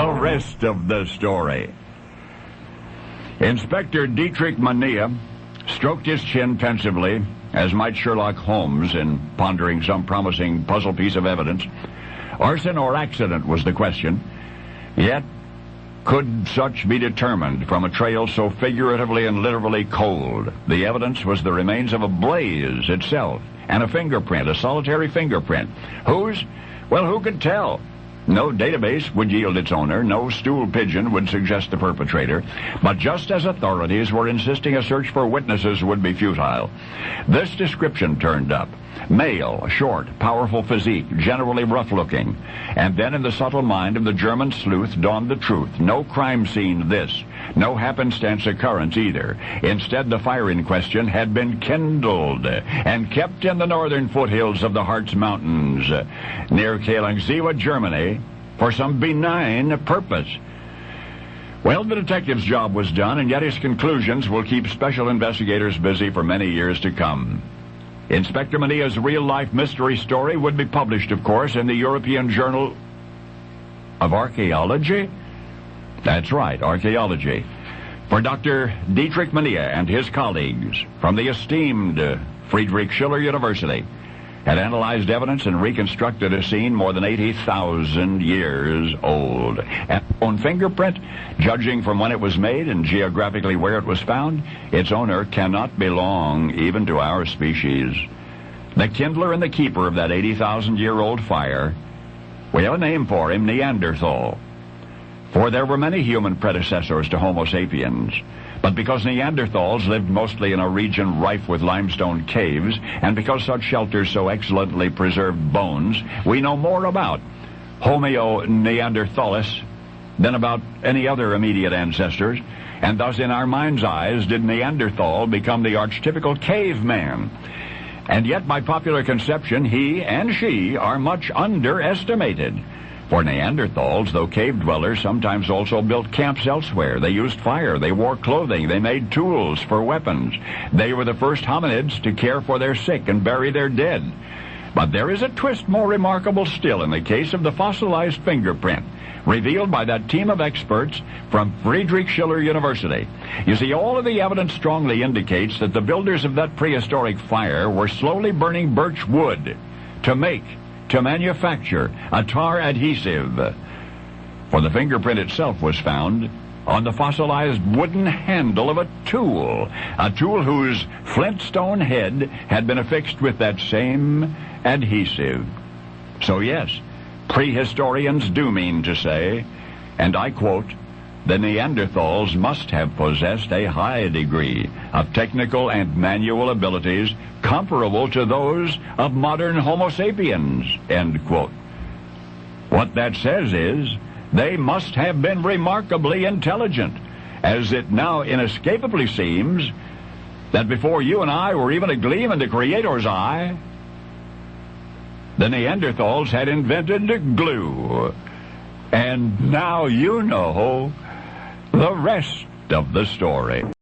The rest of the story. Inspector Dietrich Mania stroked his chin pensively, as might Sherlock Holmes in pondering some promising puzzle piece of evidence. Arson or accident was the question. Yet, could such be determined from a trail so figuratively and literally cold? The evidence was the remains of a blaze itself, and a fingerprint, a solitary fingerprint. Whose? Well, who could tell? No database would yield its owner. No stool pigeon would suggest the perpetrator. But just as authorities were insisting a search for witnesses would be futile, this description turned up. Male, short, powerful physique, generally rough-looking. And then in the subtle mind of the German sleuth dawned the truth. No crime scene, this. No happenstance occurrence, either. Instead, the fire in question had been kindled and kept in the northern foothills of the Harz Mountains, near Kalanziwa, Germany, for some benign purpose. Well, the detective's job was done, and yet his conclusions will keep special investigators busy for many years to come. Inspector Mania's real-life mystery story would be published, of course, in the European Journal of Archaeology? That's right, Archaeology. For Dr. Dietrich Mania and his colleagues from the esteemed Friedrich Schiller University had analyzed evidence and reconstructed a scene more than 80,000 years old. And on fingerprint, judging from when it was made and geographically where it was found, its owner cannot belong even to our species. The kindler and the keeper of that 80,000-year-old fire, we have a name for him, Neanderthal. For there were many human predecessors to Homo sapiens. But because Neanderthals lived mostly in a region rife with limestone caves, and because such shelters so excellently preserved bones, we know more about Homo neanderthalis than about any other immediate ancestors, and thus in our mind's eyes did Neanderthal become the archetypical caveman. And yet by popular conception, he and she are much underestimated. For Neanderthals, though cave dwellers, sometimes also built camps elsewhere. They used fire, they wore clothing, they made tools for weapons. They were the first hominids to care for their sick and bury their dead. But there is a twist more remarkable still in the case of the fossilized fingerprint, revealed by that team of experts from Friedrich Schiller University. You see, all of the evidence strongly indicates that the builders of that prehistoric fire were slowly burning birch wood to manufacture a tar adhesive. For the fingerprint itself was found on the fossilized wooden handle of a tool whose flintstone head had been affixed with that same adhesive. So yes, prehistorians do mean to say, and I quote, the Neanderthals must have possessed a high degree of technical and manual abilities comparable to those of modern Homo sapiens, end quote. What that says is, they must have been remarkably intelligent, as it now inescapably seems that before you and I were even a gleam in the Creator's eye, the Neanderthals had invented glue. And now you know the rest of the story.